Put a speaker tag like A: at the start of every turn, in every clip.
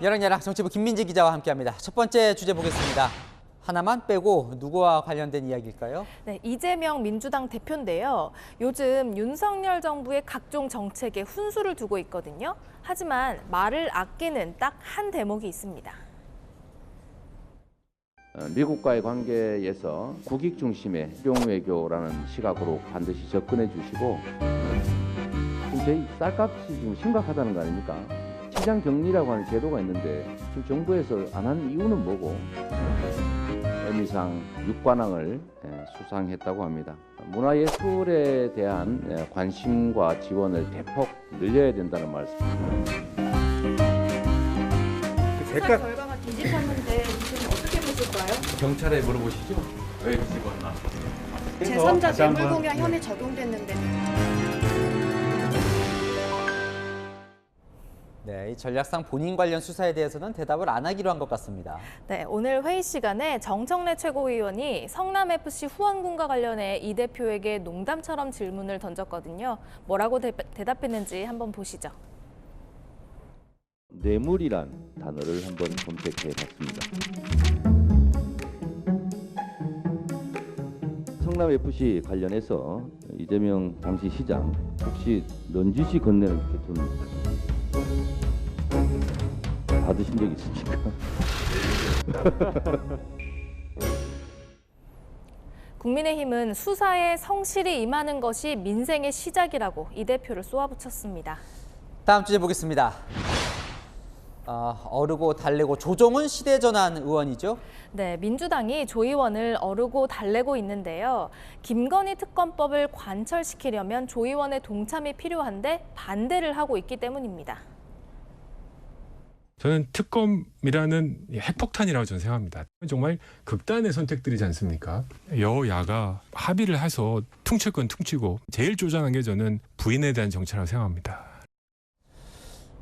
A: 여랑야랑 정치부 김민지 기자와 함께합니다. 첫 번째 주제 보겠습니다. 하나만 빼고 누구와 관련된 이야기일까요?
B: 네, 이재명 민주당 대표인데요. 요즘 윤석열 정부의 각종 정책에 훈수를 두고 있거든요. 하지만 말을 아끼는 딱 한 대목이 있습니다.
C: 미국과의 관계에서 국익 중심의 실용 외교라는 시각으로 반드시 접근해 주시고, 지금 저희 쌀값이 지금 심각하다는 거 아닙니까? 시장 격리라고 하는 제도가 있는데 지금 정부에서 안 한 이유는 뭐고? 의미상 6관왕을 수상했다고 합니다. 문화예술에 대한 관심과 지원을 대폭 늘려야 된다는 말씀입니다.
B: 수사 결과가 뒤집혔는데 지금 어떻게 보실까요?
D: 경찰에 물어보시죠. 왜 뒤집었나?
E: 제3자 뇌물공여 혐의 적용됐는데.
A: 네, 이 전략상 본인 관련 수사에 대해서는 대답을 안 하기로 한 것 같습니다.
B: 네, 오늘 회의 시간에 정청래 최고위원이 성남FC 후원군과 관련해 이 대표에게 농담처럼 질문을 던졌거든요. 뭐라고 대답했는지 한번 보시죠.
C: 뇌물이란 단어를 한번 검색해 봤습니다. 성남FC 관련해서 이재명 당시 시장 혹시 넌지시 건네를 이렇게 돈 받으신 적 있습니까?
B: 국민의힘은 수사에 성실히 임하는 것이 민생의 시작이라고 이 대표를 쏘아붙였습니다.
A: 다음 주제 보겠습니다. 어르고 달래고 조정훈 시대전환 의원이죠?
B: 네, 민주당이 조 의원을 어르고 달래고 있는데요. 김건희 특검법을 관철시키려면 조 의원의 동참이 필요한데 반대를 하고 있기 때문입니다.
F: 저는 특검이라는 핵폭탄이라고 저는 생각합니다. 정말 극단의 선택들이지 않습니까? 여야가 합의를 해서 퉁칠 건 퉁치고 제일 쪼잔한 게 저는 부인에 대한 정치라고 생각합니다.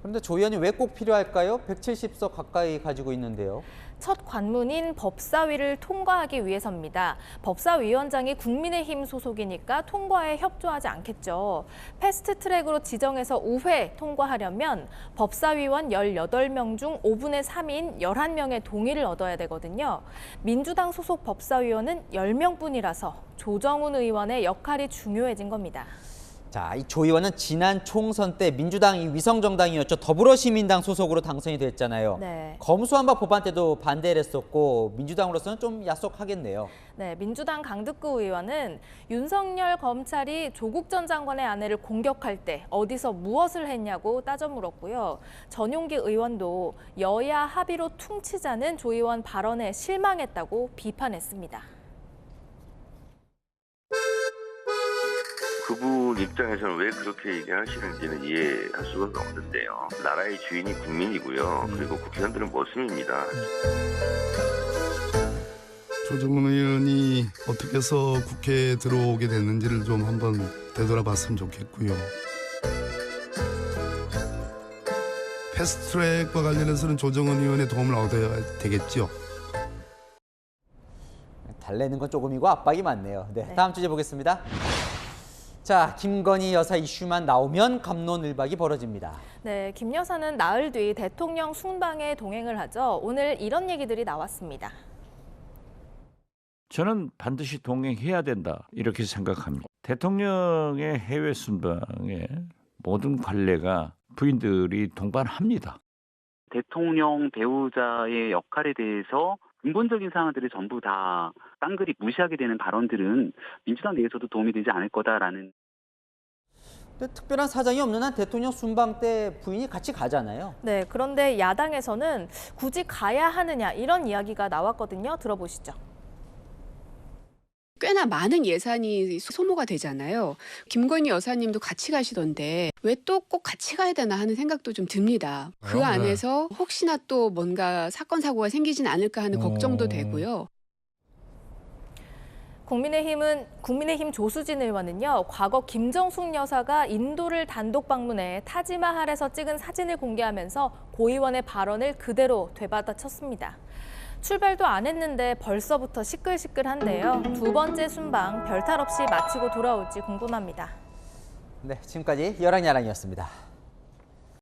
A: 그런데 조 의원이 왜 꼭 필요할까요? 170석 가까이 가지고 있는데요.
B: 첫 관문인 법사위를 통과하기 위해서입니다. 법사위원장이 국민의힘 소속이니까 통과에 협조하지 않겠죠. 패스트트랙으로 지정해서 5회 통과하려면 법사위원 18명 중 5분의 3인 11명의 동의를 얻어야 되거든요. 민주당 소속 법사위원은 10명뿐이라서 조정훈 의원의 역할이 중요해진 겁니다.
A: 자, 이 조 의원은 지난 총선 때 민주당이 위성정당이었죠. 더불어시민당 소속으로 당선이 됐잖아요.
B: 네.
A: 검수완박 법안 때도 반대를 했었고 민주당으로서는 좀 야속하겠네요.
B: 네, 민주당 강득구 의원은 윤석열 검찰이 조국 전 장관의 아내를 공격할 때 어디서 무엇을 했냐고 따져 물었고요. 전용기 의원도 여야 합의로 퉁치자는 조 의원 발언에 실망했다고 비판했습니다.
G: 그분 입장에서는 왜 그렇게 얘기하시는지는 이해할 수가 없는데요. 나라의 주인이 국민이고요. 그리고 국회의원들은 모습입니다.
H: 조정훈 의원이 어떻게 해서 국회에 들어오게 됐는지를 좀 한번 되돌아봤으면 좋겠고요. 패스트트랙과 관련해서는 조정훈 의원의 도움을 얻어야 되겠죠.
A: 달래는 건 조금이고 압박이 많네요. 네, 다음 주제 보겠습니다. 자, 김건희 여사 이슈만 나오면 갑론을박이 벌어집니다.
B: 네, 김 여사는 나흘 뒤 대통령 순방에 동행을 하죠. 오늘 이런 얘기들이 나왔습니다.
I: 저는 반드시 동행해야 된다 이렇게 생각합니다. 대통령의 해외 순방에 모든 관례가 부인들이 동반합니다.
J: 대통령 배우자의 역할에 대해서 근본적인 사항들을 전부 다 깡그리 무시하게 되는 발언들은 민주당 내에서도 도움이 되지 않을 거다라는.
A: 근데 특별한 사정이 없는 한 대통령 순방 때 부인이 같이 가잖아요.
B: 네, 그런데 야당에서는 굳이 가야 하느냐 이런 이야기가 나왔거든요. 들어보시죠.
E: 꽤나 많은 예산이 소모가 되잖아요. 김건희 여사님도 같이 가시던데 왜 또 꼭 같이 가야 되나 하는 생각도 좀 듭니다. 그 안에서 혹시나 또 뭔가 사건 사고가 생기진 않을까 하는 걱정도 되고요.
B: 국민의힘 조수진 의원은요, 과거 김정숙 여사가 인도를 단독 방문해 타지마할에서 찍은 사진을 공개하면서 고 의원의 발언을 그대로 되받아쳤습니다. 출발도 안 했는데 벌써부터 시끌시끌한데요. 두 번째 순방 별탈 없이 마치고 돌아올지 궁금합니다.
A: 네, 지금까지 여랑야랑이었습니다.